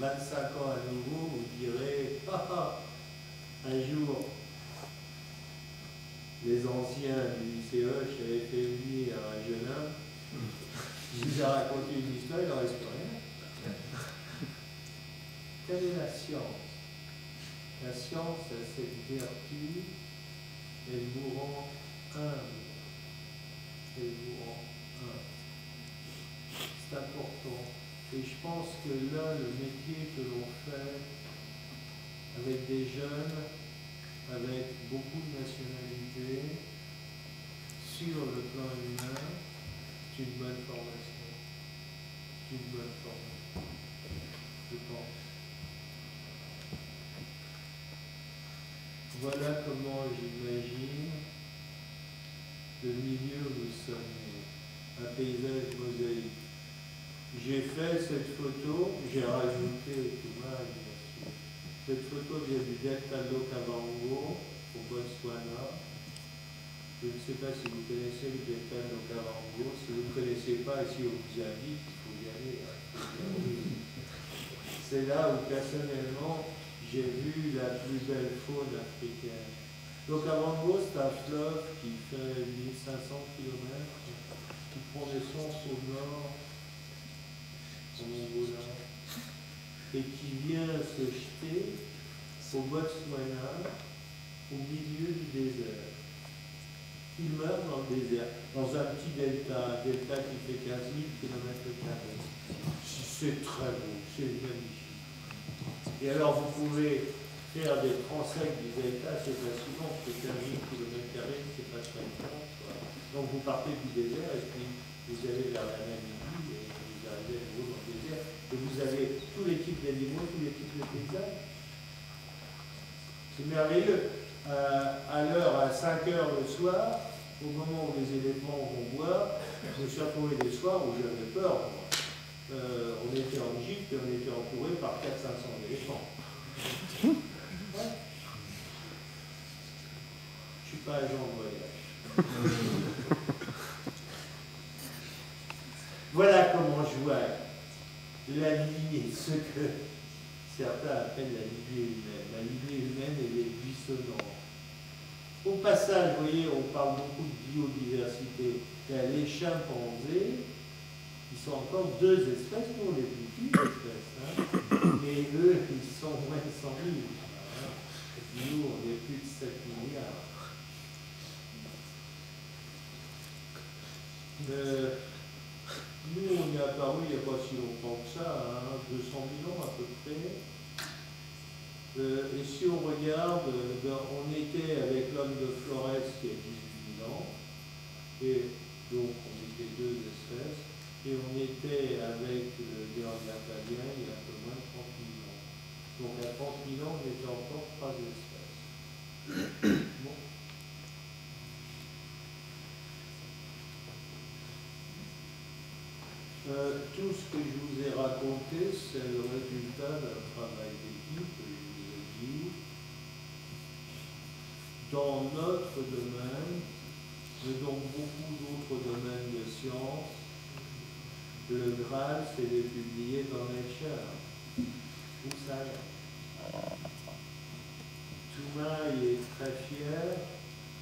25 ans à nouveau, vous direz, ah, ah, un jour, les anciens du lycée Hoche avaient fait venir un jeune homme, il vous a raconté une histoire, il n'en reste rien. Quelle est la science? La science a cette vertu, elle vous rend humble. Elle vous rend humble. C'est important. Et je pense que là, le métier que l'on fait avec des jeunes, avec beaucoup de nationalités, sur le plan humain, c'est une bonne formation. C'est une bonne formation, je pense. Voilà comment j'imagine le milieu où nous sommes nés. Un paysage mosaïque. J'ai fait cette photo, j'ai rajouté tout mal, bien sûr. Cette photo vient du delta de l'Okavango, au Botswana. Je ne sais pas si vous connaissez le delta de l'Okavango. Si vous ne connaissez pas, et si on vous invite, il faut y aller. C'est là où, personnellement, j'ai vu la plus belle faune africaine. L'Okavango, c'est un fleuve qui fait 1500 km, qui prend naissance au nord, au Mongola, et qui vient se jeter au Botswana, au milieu du désert. Il meurt dans le désert, dans un petit delta, un delta qui fait 15 000 km². C'est très beau, c'est magnifique. Et alors vous pouvez faire des transects du delta, c'est facilement, parce que 15 000 km², c'est pas très grand. Donc vous partez du désert et puis vous allez vers la Namibie et vous arrivez à nouveau dans le désert. Et vous avez tous les types d'animaux, tous les types de paysages. C'est merveilleux. À l'heure, à 5 heures le soir, au moment où les éléphants vont boire, je me suis retrouvé des soirs où j'avais peur. On était en Égypte et on était entouré par 400-500 éléphants. Ouais. Je ne suis pas agent de voyage. Voilà comment je vois la lignée, ce que certains appellent la lignée humaine. La lignée humaine, elle est buissonnante. Au passage, vous voyez, on parle beaucoup de biodiversité. Il y a les chimpanzés, qui sont encore 2 espèces, nous on est plus petites espèces, hein, mais eux, ils sont moins de 100 000. Hein. Nous, on est plus de 7 milliards. Nous, on est apparu il n'y a pas si longtemps que ça, hein, 200 000 ans à peu près. Et si on regarde, on était avec l'homme de Flores qui a 18 000 ans, et donc on était 2 espèces, et on était avec les Néandertaliens il y a un peu moins de 30 000 ans. Donc à 30 000 ans, on était encore 3 espèces. Bon. Tout ce que je vous ai raconté, c'est le résultat d'un travail d'équipe, je vous ai dit. Dans notre domaine, mais dans beaucoup d'autres domaines de sciences, le Graal, c'est de publier dans Nature. Vous savez. Toumaï est très fier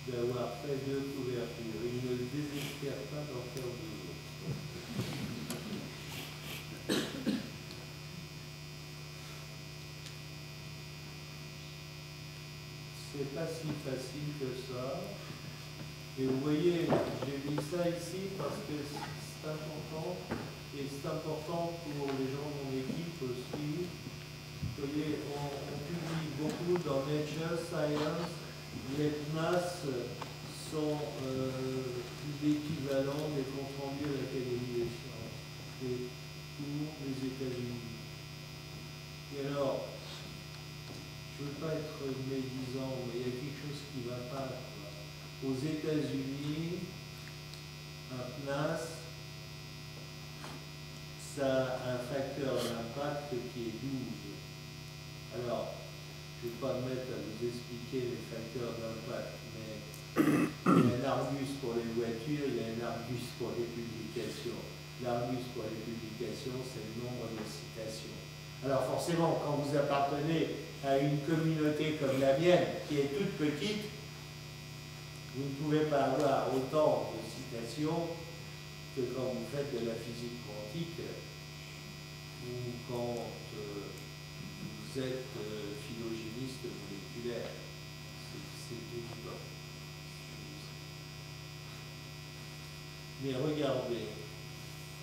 d'avoir fait 2 couvertures. Il ne désespère pas d'en faire 2 autres. C'est pas si facile que ça. Et vous voyez, j'ai mis ça ici parce que c'est important. Et c'est important pour les gens de mon équipe aussi. Vous voyez, on publie beaucoup dans Nature, Science. Les PNAS sont l'équivalent des comptes rendus à l'Académie des sciences et pour les États-Unis. Et alors, je ne veux pas être médisant, mais il y a quelque chose qui ne va pas. Aux États-Unis, un PNAS, ça a un facteur d'impact qui est 12. Alors, je ne vais pas me mettre à vous expliquer les facteurs d'impact, mais il y a un Argus pour les voitures, il y a un Argus pour les publications. L'Argus pour les publications, c'est le nombre de citations. Alors forcément, quand vous appartenez à une communauté comme la mienne, qui est toute petite, vous ne pouvez pas avoir autant de citations que quand vous faites de la physique quantique ou quand vous êtes phylogéniste moléculaire. C'est évident. Mais regardez,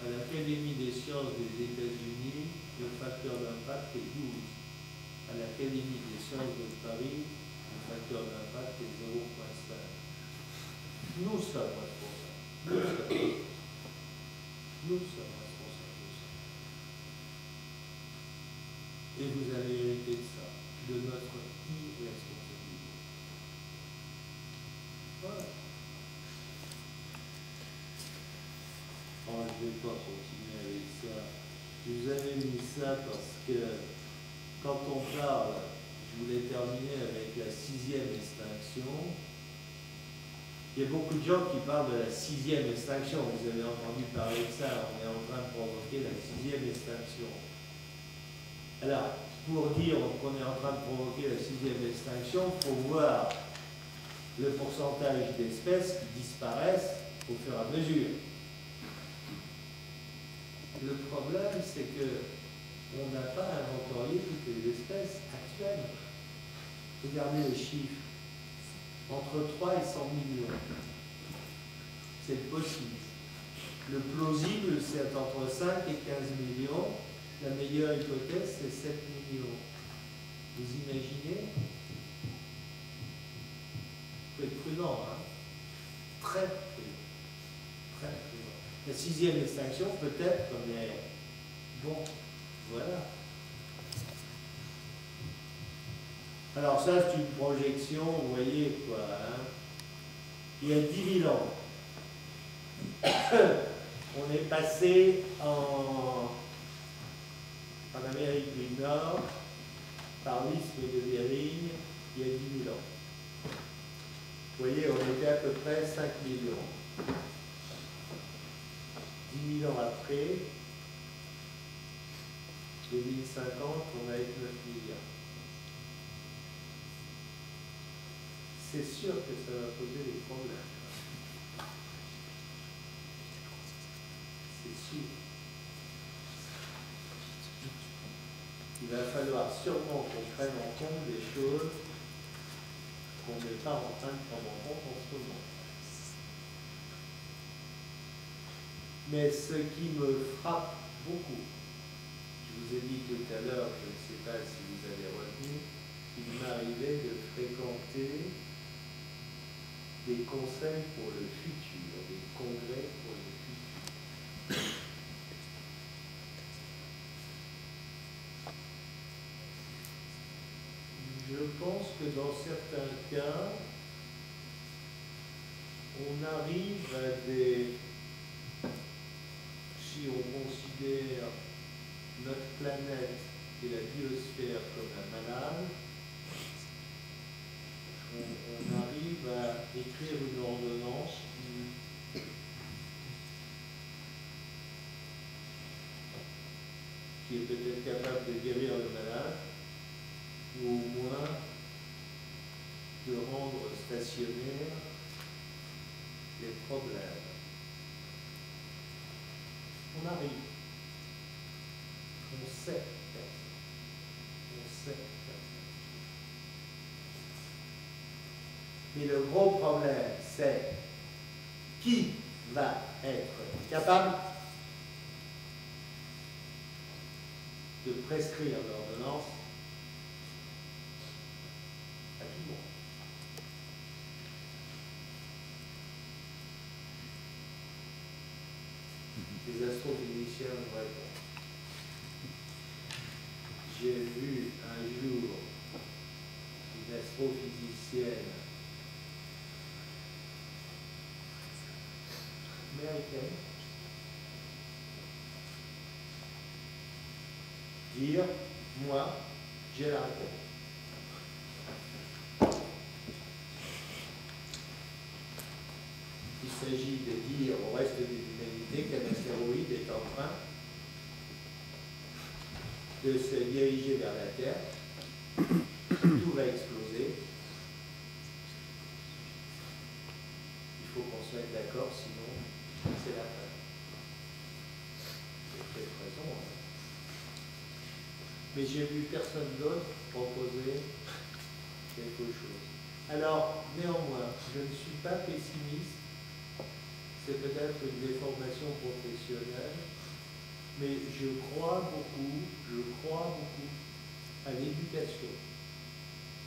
à l'Académie des sciences des États-Unis, le facteur d'impact est 12. À l'Académie des sciences de Paris, le facteur d'impact est 0,5. Nous sommes responsables. Nous sommes responsables de ça. Et vous avez hérité de ça, de notre irresponsabilité. Voilà. Oh, je ne vais pas continuer avec ça. Je vous avais mis ça parce que quand on parle, je voulais terminer avec la 6e extinction. Il y a beaucoup de gens qui parlent de la 6e extinction. Vous avez entendu parler de ça. On est en train de provoquer la 6e extinction. Alors, pour dire qu'on est en train de provoquer la 6e extinction, il faut voir le pourcentage d'espèces qui disparaissent au fur et à mesure. Le problème, c'est qu'on n'a pas inventorié toutes les espèces actuelles. Regardez les chiffres. Entre 3 et 100 millions. C'est possible. Le plausible, c'est entre 5 et 15 millions. La meilleure hypothèse, c'est 7 millions. Vous imaginez? Il faut être prudent, hein? Très prudent. Très prudent. La 6e extinction, peut-être, mais bon, voilà. Alors ça, c'est une projection, vous voyez, quoi, hein? Il y a 10 000 ans, on est passé en Amérique du Nord, par l'isthme de Bering, il y a 10 000 ans. Vous voyez, on était à peu près 5 millions. 10 000 ans après, 2050, on va être 9 milliards. C'est sûr que ça va poser des problèmes. C'est sûr. Il va falloir sûrement qu'on prenne en compte des choses qu'on n'est pas en train de prendre en compte en ce moment. Mais ce qui me frappe beaucoup, je vous ai dit tout à l'heure, je ne sais pas si vous avez retenu, il m'arrivait de fréquenter des conseils pour le futur, des congrès pour le futur. Je pense que dans certains cas, on arrive à des... Si on considère notre planète et la biosphère comme un malade, on arrive à écrire une ordonnance qui est peut-être capable de guérir le malade, ou au moins de rendre stationnaires les problèmes. On arrive. On sait. On sait. Mais le gros problème, c'est qui va être capable de prescrire l'ordonnance à tout le monde. Les astrophysiciens vont répondre. J'ai vu un jour une astrophysicienne américaine dire, moi, j'ai la réponse. Il s'agit de dire au reste de l'humanité qu'un astéroïde est en train de se diriger vers la Terre. Tout va exploser. Il faut qu'on se mette d'accord, sinon c'est la fin. J'ai peut-être raison. Hein. Mais j'ai vu personne d'autre proposer quelque chose. Alors, néanmoins, je ne suis pas pessimiste. C'est peut-être une déformation professionnelle, mais je crois beaucoup à l'éducation.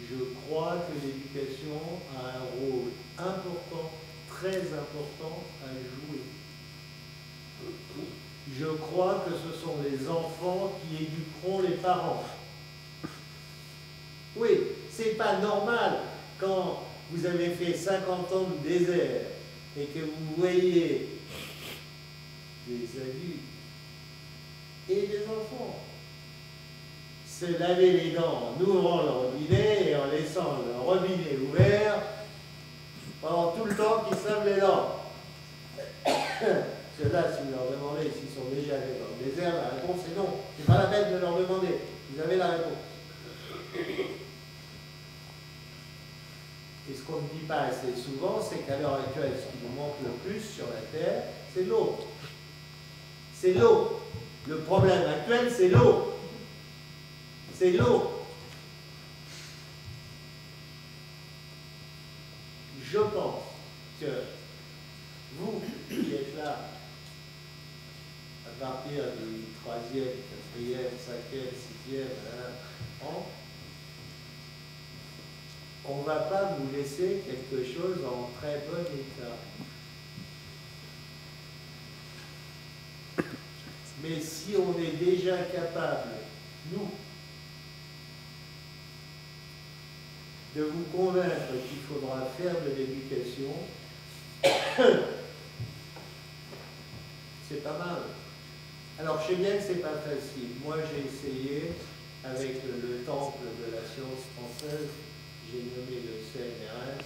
Je crois que l'éducation a un rôle important, très important à jouer. Je crois que ce sont les enfants qui éduqueront les parents. Oui, c'est pas normal quand vous avez fait 50 ans de désert et que vous voyez des adultes et des enfants se laver les dents en ouvrant le robinet et en laissant le robinet ouvert pendant tout le temps qu'ils se lavent les dents. Parce que là, si vous leur demandez s'ils sont déjà allés dans le désert, la réponse est non. C'est pas la peine de leur demander. Vous avez la réponse. Et ce qu'on ne dit pas assez souvent, c'est qu'à l'heure actuelle, ce qui nous manque le plus sur la Terre, c'est l'eau. C'est l'eau. Le problème actuel, c'est l'eau. C'est l'eau. Je pense que vous qui êtes là, à partir du 3e, 4e, 5e, 6e an, on ne va pas vous laisser quelque chose en très bon état. Mais si on est déjà capable, nous, de vous convaincre qu'il faudra faire de l'éducation, c'est pas mal. Alors, je sais bien que c'est pas facile. Moi, j'ai essayé, avec le temple de la science française, j'ai nommé le CNRS,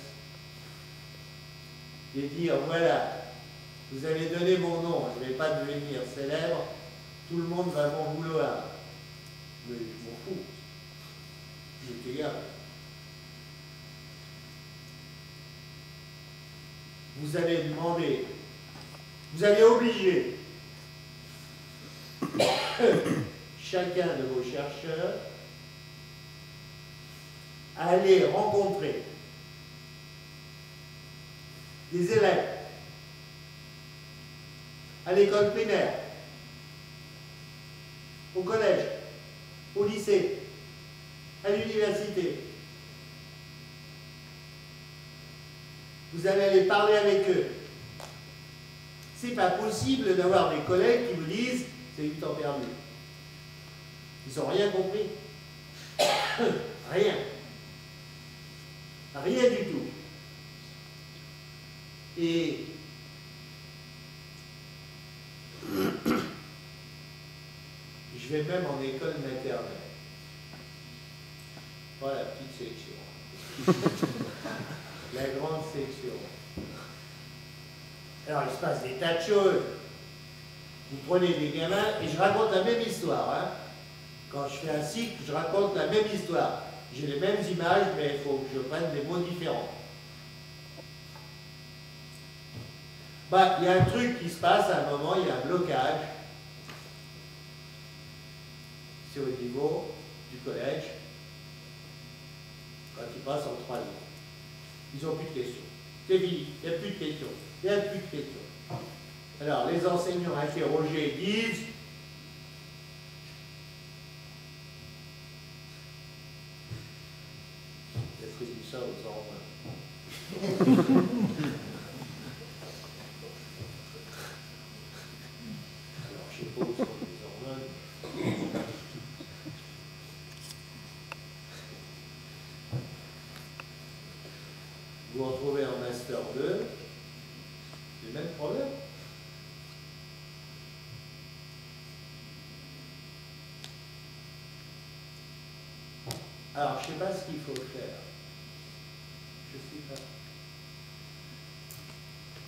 et dire, voilà, vous allez donner mon nom, je ne vais pas devenir célèbre, tout le monde va m'en vouloir. Mais je m'en fous. Je te garde. Vous allez demander, vous allez obliger chacun de vos chercheurs à aller rencontrer des élèves à l'école primaire, au collège, au lycée, à l'université. Vous allez aller parler avec eux. C'est pas possible d'avoir des collègues qui vous disent c'est du temps perdu. Ils n'ont rien compris. Rien. Rien du tout. Et je vais même en école maternelle. Voilà, petite section. La grande section. Alors, il se passe des tas de choses. Vous prenez des gamins, et je raconte la même histoire. Hein. Quand je fais un cycle, je raconte la même histoire. J'ai les mêmes images, mais il faut que je prenne des mots différents. Bah, il y a un truc qui se passe à un moment, il y a un blocage. C'est au niveau du collège, quand ils passent en 3 ans. Ils n'ont plus de questions. C'est fini, il n'y a plus de questions. Il n'y a plus de questions. Alors, les enseignants interrogés disent j'attribue ça aux hormones. Alors, je ne sais pas où sont les hormones. Vous vous retrouvez en Master 2, c'est le même problème. Alors, je ne sais pas ce qu'il faut faire. Je ne sais pas.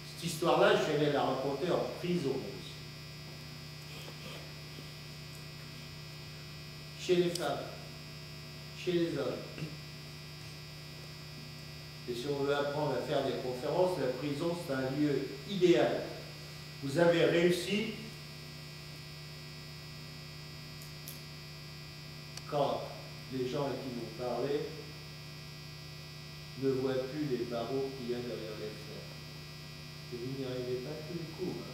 Cette histoire-là, je vais la raconter en prison aussi. chez les femmes, chez les hommes. Et si on veut apprendre à faire des conférences, la prison, c'est un lieu idéal. Vous avez réussi quand les gens à qui vous parlez ne voient plus les barreaux qu'il y a derrière les fenêtres. Et vous n'y arrivez pas tous les coups. Hein.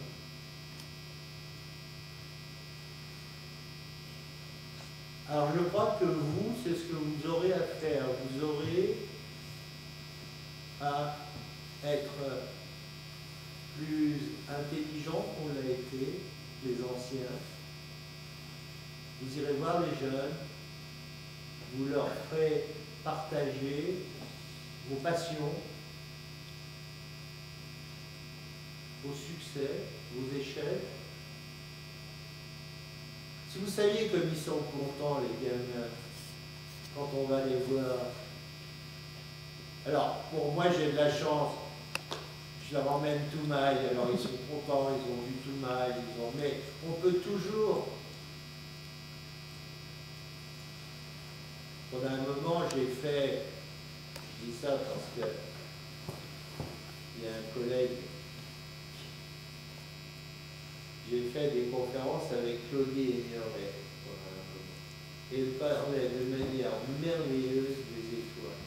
Alors je crois que vous, c'est ce que vous aurez à faire. Vous aurez à être plus intelligent qu'on l'a été, les anciens. Vous irez voir les jeunes, vous leur ferez partager vos passions, vos succès, vos échecs. Si vous saviez comme ils sont contents, les gamins, quand on va les voir. Alors, pour moi, j'ai de la chance. Je leur emmène Toumaï, alors ils sont contents, ils ont vu Toumaï, mais on peut toujours. Pendant un moment, j'ai fait, je dis ça parce que il y a un collègue, j'ai fait des conférences avec Claudie Ignoret pendant un moment. Et elle parlait de manière merveilleuse des étoiles.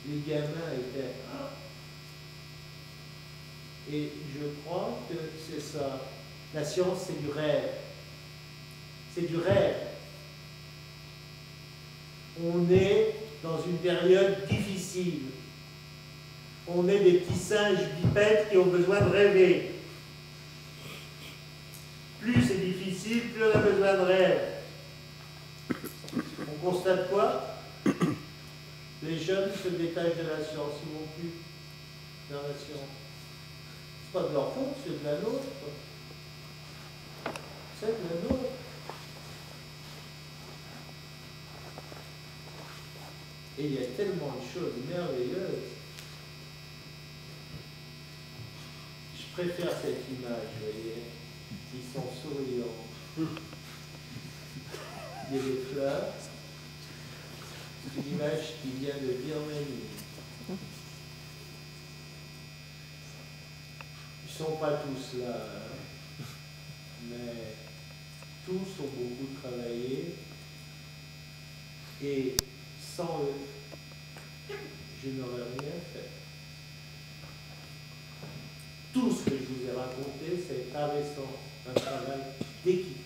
Les gamins étaient... Et je crois que c'est ça. La science, c'est du rêve. C'est du rêve. On est dans une période difficile. On est des petits singes bipèdes qui ont besoin de rêver. Plus c'est difficile, plus on a besoin de rêve. On constate quoi? Les jeunes se détachent de la science, ils ne vont plus dans la science. C'est pas de leur faute, c'est de la nôtre. C'est de la nôtre. Et il y a tellement de choses merveilleuses. Je préfère cette image, vous voyez. Ils sont souriants. Il y a des fleurs. C'est une image qui vient de Birmanie. Ils ne sont pas tous là, hein, mais tous ont beaucoup travaillé. Et sans eux, je n'aurais rien fait. Tout ce que je vous ai raconté, c'est par essence un travail d'équipe.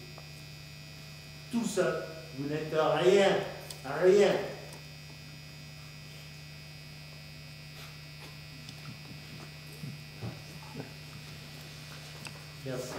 Tout seul, vous n'êtes rien, rien. Merci.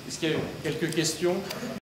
Est-ce qu'il y a quelques questions ?